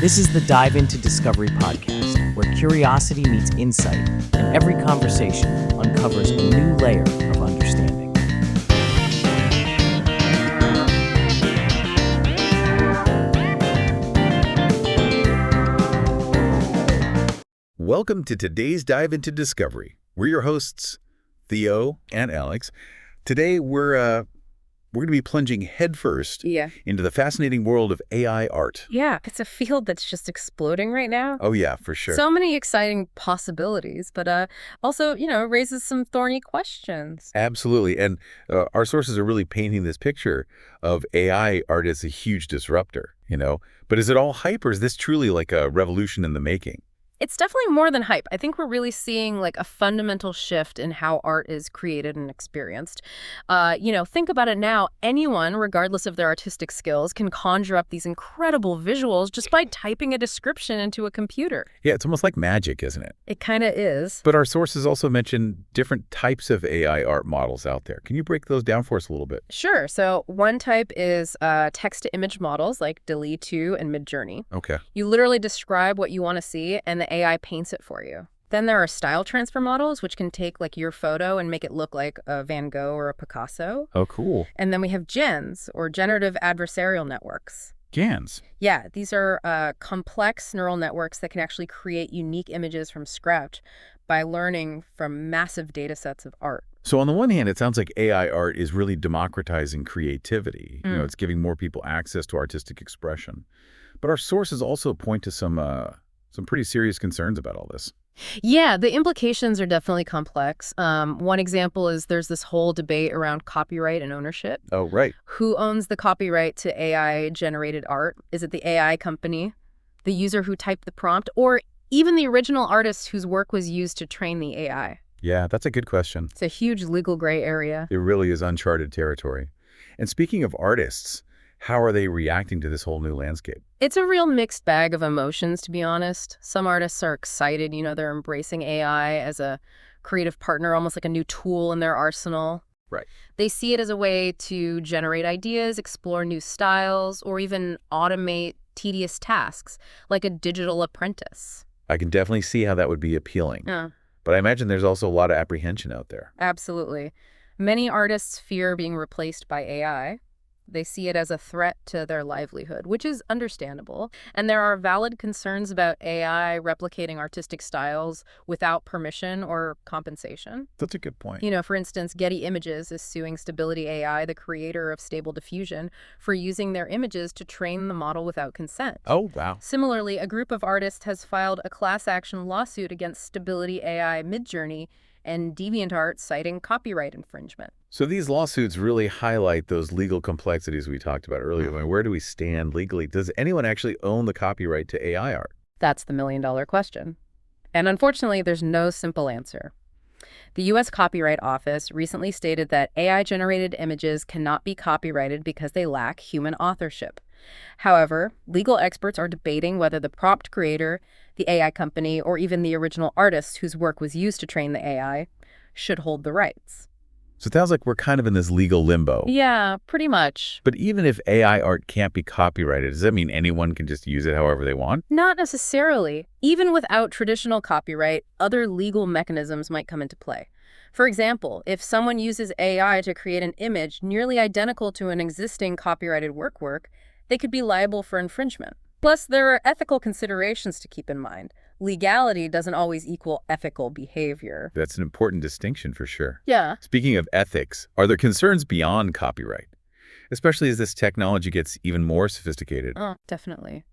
This is the Dive into Discovery podcast, where curiosity meets insight, and every conversation uncovers a new layer of understanding. Welcome to today's Dive into Discovery. We're your hosts, Theo and Alex. Today we're going to be plunging headfirst into the fascinating world of AI art. Yeah, it's a field that's just exploding right now. Oh yeah, for sure. So many exciting possibilities, but also, raises some thorny questions. Absolutely. And our sources are really painting this picture of AI art as a huge disruptor, But is it all hype, or is this truly like a revolution in the making? It's definitely more than hype. I think we're really seeing like a fundamental shift in how art is created and experienced. Think about it now. Anyone, regardless of their artistic skills, can conjure up these incredible visuals just by typing a description into a computer. Yeah, it's almost like magic, isn't it? It kind of is. But our sources also mention different types of AI art models out there. Can you break those down for us a little bit? Sure. So one type is text-to-image models like DALL-E 2 and Midjourney. Okay. You literally describe what you want to see, and the AI paints it for you. Then there are style transfer models, which can take like your photo and make it look like a Van Gogh or a Picasso. Oh, cool. And then we have GANs, or generative adversarial networks. GANs? Yeah, these are complex neural networks that can actually create unique images from scratch by learning from massive data sets of art. So on the one hand, it sounds like AI art is really democratizing creativity. It's giving more people access to artistic expression. But our sources also point to some pretty serious concerns about all this. Yeah, the implications are definitely complex. One example is there's this whole debate around copyright and ownership. Oh, right. Who owns the copyright to AI-generated art? Is it the AI company, the user who typed the prompt, or even the original artist whose work was used to train the AI? Yeah, that's a good question. It's a huge legal gray area. It really is uncharted territory. And speaking of artists, how are they reacting to this whole new landscape? It's a real mixed bag of emotions, to be honest. Some artists are excited, they're embracing AI as a creative partner, almost like a new tool in their arsenal. Right. They see it as a way to generate ideas, explore new styles, or even automate tedious tasks, like a digital apprentice. I can definitely see how that would be appealing. Yeah. But I imagine there's also a lot of apprehension out there. Absolutely. Many artists fear being replaced by AI. They see it as a threat to their livelihood, which is understandable. And there are valid concerns about AI replicating artistic styles without permission or compensation. That's a good point. For instance, Getty Images is suing Stability AI, the creator of Stable Diffusion, for using their images to train the model without consent. Oh, wow. Similarly, a group of artists has filed a class action lawsuit against Stability AI, Midjourney, and DeviantArt, citing copyright infringement. So these lawsuits really highlight those legal complexities we talked about earlier. I mean, where do we stand legally? Does anyone actually own the copyright to AI art? That's the million-dollar question. And unfortunately, there's no simple answer. The U.S. Copyright Office recently stated that AI-generated images cannot be copyrighted because they lack human authorship. However, legal experts are debating whether the prompt creator, the AI company, or even the original artist whose work was used to train the AI should hold the rights. So it sounds like we're kind of in this legal limbo. Yeah, pretty much. But even if AI art can't be copyrighted, does that mean anyone can just use it however they want? Not necessarily. Even without traditional copyright, other legal mechanisms might come into play. For example, if someone uses AI to create an image nearly identical to an existing copyrighted work, they could be liable for infringement. Plus, there are ethical considerations to keep in mind. Legality doesn't always equal ethical behavior. That's an important distinction for sure. Yeah. Speaking of ethics, are there concerns beyond copyright, especially as this technology gets even more sophisticated? Oh, definitely.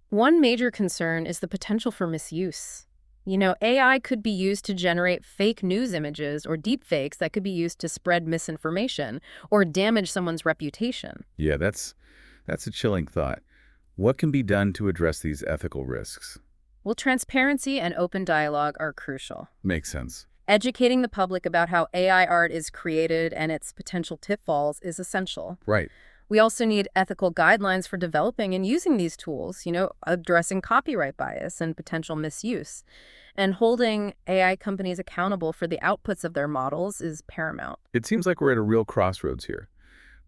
One major concern is the potential for misuse. AI could be used to generate fake news images or deepfakes that could be used to spread misinformation or damage someone's reputation. Yeah, that's a chilling thought. What can be done to address these ethical risks? Well, transparency and open dialogue are crucial. Makes sense. Educating the public about how AI art is created and its potential pitfalls is essential. Right. We also need ethical guidelines for developing and using these tools, addressing copyright bias and potential misuse. And holding AI companies accountable for the outputs of their models is paramount. It seems like we're at a real crossroads here.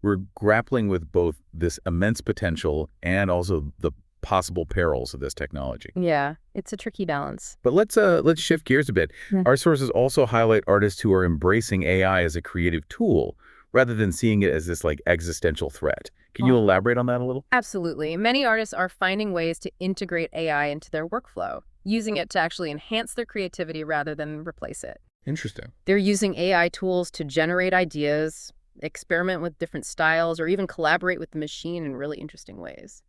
We're grappling with both this immense potential and also the possible perils of this technology. Yeah, it's a tricky balance. But let's shift gears a bit. Yeah. Our sources also highlight artists who are embracing AI as a creative tool rather than seeing it as this like existential threat. Can you elaborate on that a little? Absolutely. Many artists are finding ways to integrate AI into their workflow, using it to actually enhance their creativity rather than replace it. Interesting. They're using AI tools to generate ideas, experiment with different styles, or even collaborate with the machine in really interesting ways.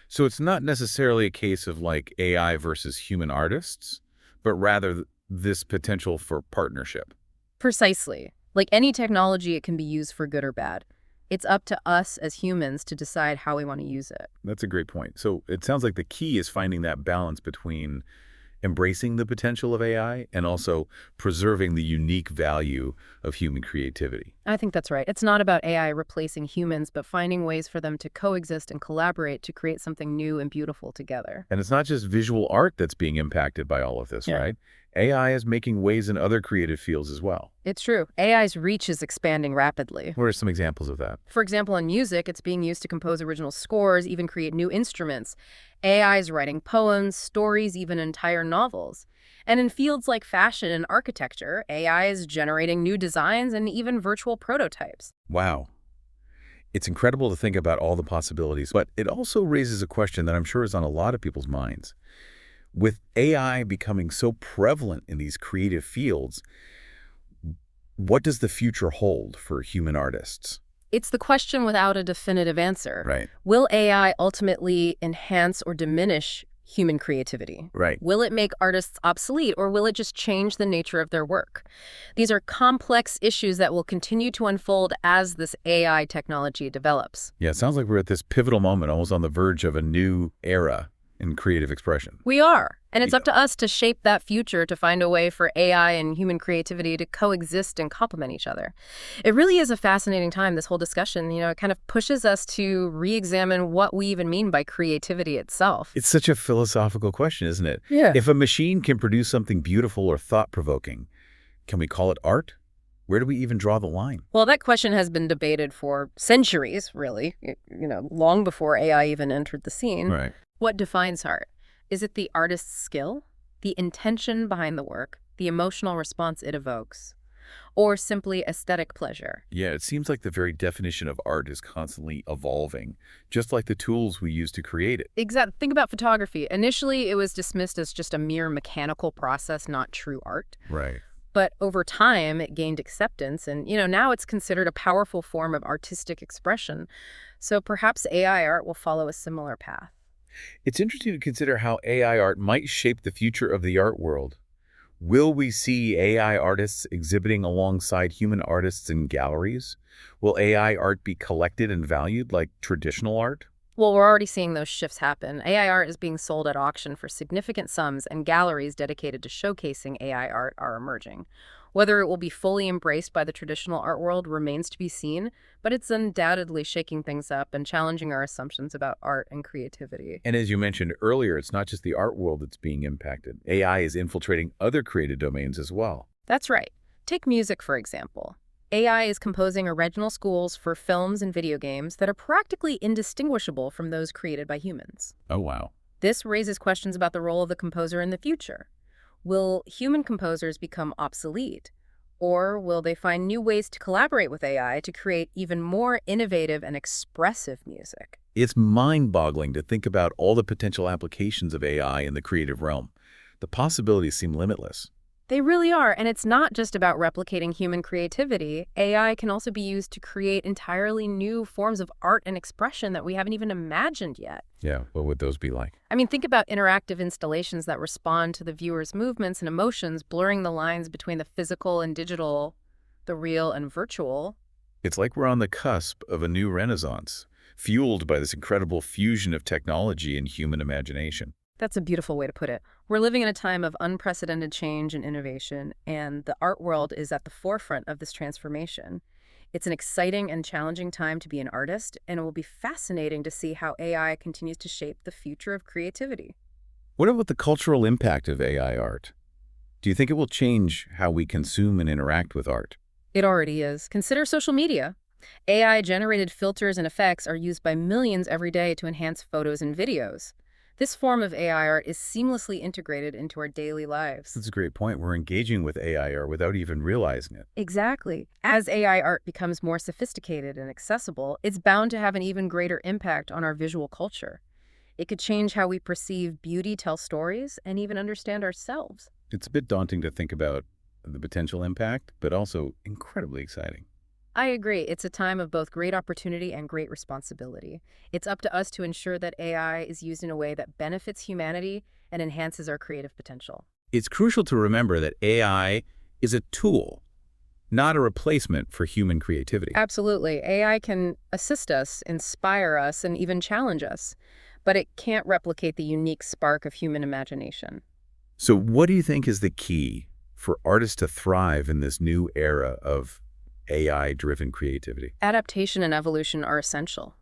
So it's not necessarily a case of like AI versus human artists, but rather this potential for partnership. Precisely. Like any technology, it can be used for good or bad. It's up to us as humans to decide how we want to use it. That's a great point. So it sounds like the key is finding that balance between embracing the potential of AI and also preserving the unique value of human creativity. I think that's right. It's not about AI replacing humans, but finding ways for them to coexist and collaborate to create something new and beautiful together. And it's not just visual art that's being impacted by all of this, Yeah. right? AI is making waves in other creative fields as well. It's true. AI's reach is expanding rapidly. What are some examples of that? For example, in music, it's being used to compose original scores, even create new instruments. AI is writing poems, stories, even entire novels. And in fields like fashion and architecture, AI is generating new designs and even virtual prototypes. Wow. It's incredible to think about all the possibilities, but it also raises a question that I'm sure is on a lot of people's minds. With AI becoming so prevalent in these creative fields, what does the future hold for human artists? It's the question without a definitive answer. Right. Will AI ultimately enhance or diminish human creativity? Right. Will it make artists obsolete, or will it just change the nature of their work? These are complex issues that will continue to unfold as this AI technology develops. Yeah, it sounds like we're at this pivotal moment, almost on the verge of a new era in creative expression. We are. And it's up to us to shape that future, to find a way for AI and human creativity to coexist and complement each other. It really is a fascinating time, this whole discussion. It kind of pushes us to re-examine what we even mean by creativity itself. It's such a philosophical question, isn't it? Yeah. If a machine can produce something beautiful or thought-provoking, can we call it art? Where do we even draw the line? Well, that question has been debated for centuries, really, long before AI even entered the scene. Right. What defines art? Is it the artist's skill, the intention behind the work, the emotional response it evokes, or simply aesthetic pleasure? Yeah, it seems like the very definition of art is constantly evolving, just like the tools we use to create it. Exactly. Think about photography. Initially, it was dismissed as just a mere mechanical process, not true art. Right. But over time, it gained acceptance, and now it's considered a powerful form of artistic expression. So perhaps AI art will follow a similar path. It's interesting to consider how AI art might shape the future of the art world. Will we see AI artists exhibiting alongside human artists in galleries? Will AI art be collected and valued like traditional art? Well, we're already seeing those shifts happen. AI art is being sold at auction for significant sums, and galleries dedicated to showcasing AI art are emerging. Whether it will be fully embraced by the traditional art world remains to be seen, but it's undoubtedly shaking things up and challenging our assumptions about art and creativity. And as you mentioned earlier, it's not just the art world that's being impacted. AI is infiltrating other creative domains as well. That's right. Take music, for example. AI is composing original scores for films and video games that are practically indistinguishable from those created by humans. Oh, wow. This raises questions about the role of the composer in the future. Will human composers become obsolete? Or will they find new ways to collaborate with AI to create even more innovative and expressive music? It's mind-boggling to think about all the potential applications of AI in the creative realm. The possibilities seem limitless. They really are, and it's not just about replicating human creativity. AI can also be used to create entirely new forms of art and expression that we haven't even imagined yet. Yeah, what would those be like? I mean, think about interactive installations that respond to the viewer's movements and emotions, blurring the lines between the physical and digital, the real and virtual. It's like we're on the cusp of a new renaissance, fueled by this incredible fusion of technology and human imagination. That's a beautiful way to put it. We're living in a time of unprecedented change and innovation, and the art world is at the forefront of this transformation. It's an exciting and challenging time to be an artist, and it will be fascinating to see how AI continues to shape the future of creativity. What about the cultural impact of AI art? Do you think it will change how we consume and interact with art? It already is. Consider social media. AI-generated filters and effects are used by millions every day to enhance photos and videos. This form of AI art is seamlessly integrated into our daily lives. That's a great point. We're engaging with AI art without even realizing it. Exactly. As AI art becomes more sophisticated and accessible, it's bound to have an even greater impact on our visual culture. It could change how we perceive beauty, tell stories, and even understand ourselves. It's a bit daunting to think about the potential impact, but also incredibly exciting. I agree. It's a time of both great opportunity and great responsibility. It's up to us to ensure that AI is used in a way that benefits humanity and enhances our creative potential. It's crucial to remember that AI is a tool, not a replacement for human creativity. Absolutely. AI can assist us, inspire us, and even challenge us, but it can't replicate the unique spark of human imagination. So what do you think is the key for artists to thrive in this new era of AI-driven creativity? Adaptation and evolution are essential.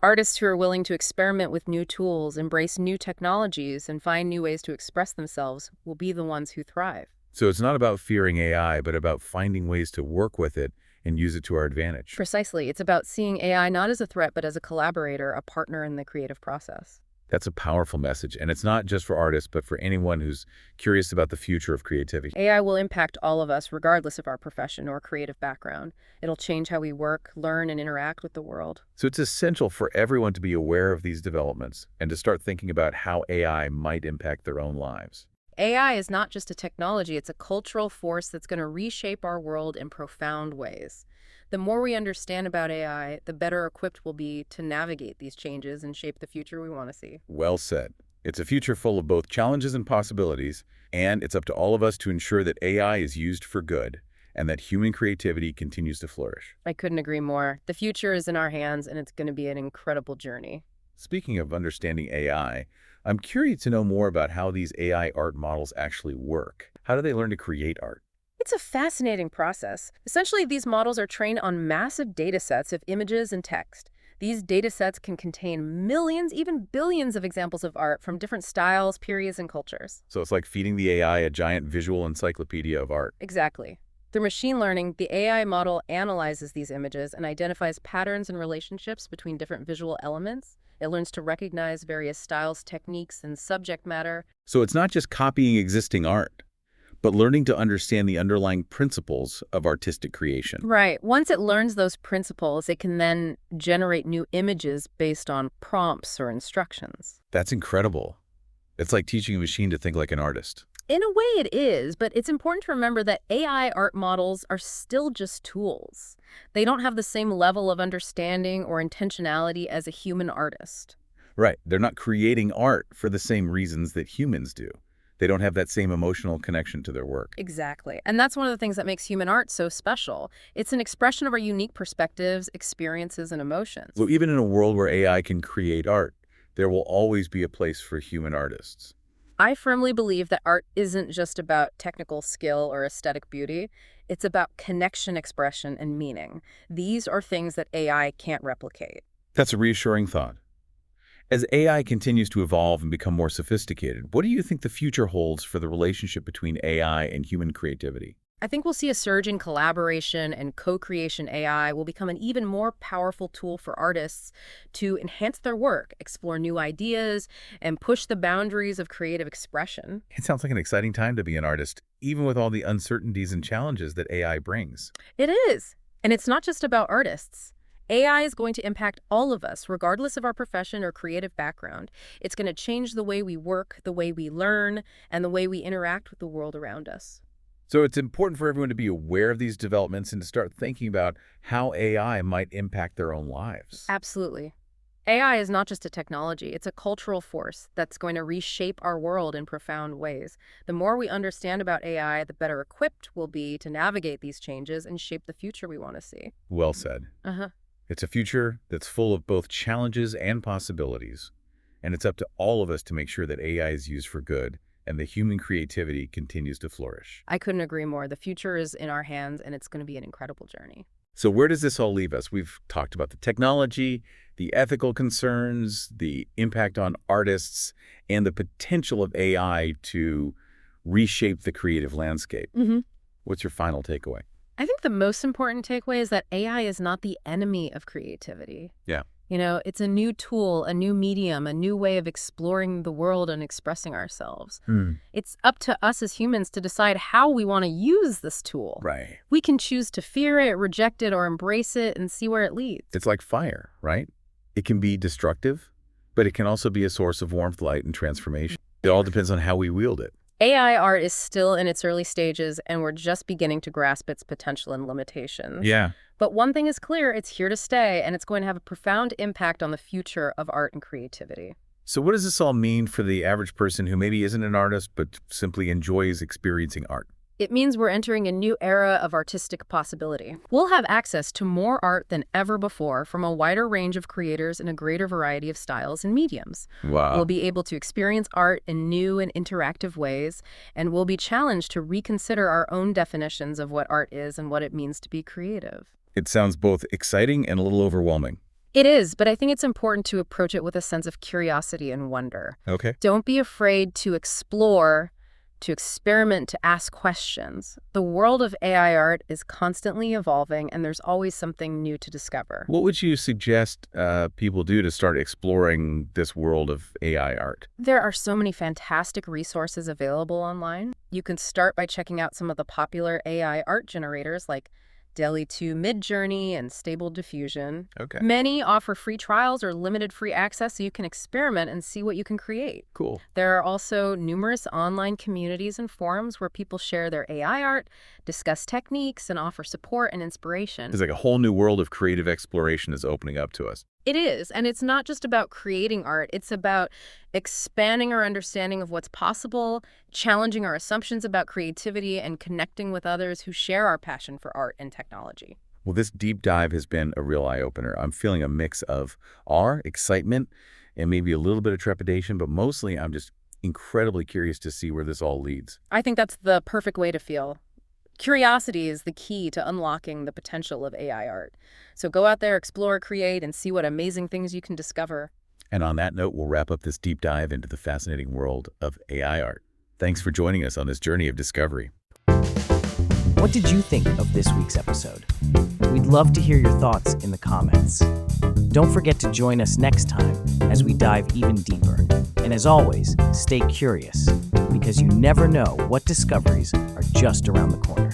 Artists who are willing to experiment with new tools, embrace new technologies, and find new ways to express themselves will be the ones who thrive. So it's not about fearing AI, but about finding ways to work with it and use it to our advantage. Precisely. It's about seeing AI not as a threat, but as a collaborator, a partner in the creative process. That's a powerful message, and it's not just for artists, but for anyone who's curious about the future of creativity. AI will impact all of us, regardless of our profession or creative background. It'll change how we work, learn, and interact with the world. So it's essential for everyone to be aware of these developments and to start thinking about how AI might impact their own lives. AI is not just a technology, it's a cultural force that's going to reshape our world in profound ways. The more we understand about AI, the better equipped we'll be to navigate these changes and shape the future we want to see. Well said. It's a future full of both challenges and possibilities, and it's up to all of us to ensure that AI is used for good and that human creativity continues to flourish. I couldn't agree more. The future is in our hands, and it's going to be an incredible journey. Speaking of understanding AI, I'm curious to know more about how these AI art models actually work. How do they learn to create art? It's a fascinating process. Essentially, these models are trained on massive data sets of images and text. These data sets can contain millions, even billions of examples of art from different styles, periods, and cultures. So it's like feeding the AI a giant visual encyclopedia of art. Exactly. Through machine learning, the AI model analyzes these images and identifies patterns and relationships between different visual elements. It learns to recognize various styles, techniques, and subject matter. So it's not just copying existing art, but learning to understand the underlying principles of artistic creation. Right. Once it learns those principles, it can then generate new images based on prompts or instructions. That's incredible. It's like teaching a machine to think like an artist. In a way it is, but it's important to remember that AI art models are still just tools. They don't have the same level of understanding or intentionality as a human artist. Right. They're not creating art for the same reasons that humans do. They don't have that same emotional connection to their work. Exactly. And that's one of the things that makes human art so special. It's an expression of our unique perspectives, experiences, and emotions. So even in a world where AI can create art, there will always be a place for human artists. I firmly believe that art isn't just about technical skill or aesthetic beauty. It's about connection, expression, and meaning. These are things that AI can't replicate. That's a reassuring thought. As AI continues to evolve and become more sophisticated, what do you think the future holds for the relationship between AI and human creativity? I think we'll see a surge in collaboration, and co-creation. AI will become an even more powerful tool for artists to enhance their work, explore new ideas, and push the boundaries of creative expression. It sounds like an exciting time to be an artist, even with all the uncertainties and challenges that AI brings. It is. And it's not just about artists. AI is going to impact all of us, regardless of our profession or creative background. It's going to change the way we work, the way we learn, and the way we interact with the world around us. So it's important for everyone to be aware of these developments and to start thinking about how AI might impact their own lives. Absolutely. AI is not just a technology, it's a cultural force that's going to reshape our world in profound ways. The more we understand about AI, the better equipped we'll be to navigate these changes and shape the future we want to see. Well said. It's a future that's full of both challenges and possibilities, and it's up to all of us to make sure that AI is used for good and the human creativity continues to flourish. I couldn't agree more. The future is in our hands, and it's going to be an incredible journey. So where does this all leave us? We've talked about the technology, the ethical concerns, the impact on artists, and the potential of AI to reshape the creative landscape. What's your final takeaway? I think the most important takeaway is that AI is not the enemy of creativity. Yeah. It's a new tool, a new medium, a new way of exploring the world and expressing ourselves. It's up to us as humans to decide how we want to use this tool. Right. We can choose to fear it, reject it, or embrace it and see where it leads. It's like fire, right? It can be destructive, but it can also be a source of warmth, light, and transformation. It all depends on how we wield it. AI art is still in its early stages, and we're just beginning to grasp its potential and limitations. Yeah. But one thing is clear, it's here to stay, and it's going to have a profound impact on the future of art and creativity. So what does this all mean for the average person who maybe isn't an artist, but simply enjoys experiencing art? It means we're entering a new era of artistic possibility. We'll have access to more art than ever before from a wider range of creators in a greater variety of styles and mediums. Wow. We'll be able to experience art in new and interactive ways, and we'll be challenged to reconsider our own definitions of what art is and what it means to be creative. It sounds both exciting and a little overwhelming. It is, but I think it's important to approach it with a sense of curiosity and wonder. Okay. Don't be afraid to explore, to experiment, to ask questions. The world of AI art is constantly evolving, and there's always something new to discover. What would you suggest people do to start exploring this world of AI art? There are so many fantastic resources available online. You can start by checking out some of the popular AI art generators like DALL-E 2 Midjourney and Stable Diffusion. Okay. Many offer free trials or limited free access so you can experiment and see what you can create. Cool. There are also numerous online communities and forums where people share their AI art, discuss techniques, and offer support and inspiration. It's like a whole new world of creative exploration is opening up to us. It is, and it's not just about creating art. It's about expanding our understanding of what's possible, challenging our assumptions about creativity, and connecting with others who share our passion for art and technology. Well, this deep dive has been a real eye-opener. I'm feeling a mix of awe, excitement, and maybe a little bit of trepidation, but mostly I'm just incredibly curious to see where this all leads. I think that's the perfect way to feel. Curiosity is the key to unlocking the potential of AI art. So go out there, explore, create, and see what amazing things you can discover. And on that note, we'll wrap up this deep dive into the fascinating world of AI art. Thanks for joining us on this journey of discovery. What did you think of this week's episode? We'd love to hear your thoughts in the comments. Don't forget to join us next time as we dive even deeper. And as always, stay curious, because you never know what discoveries are just around the corner.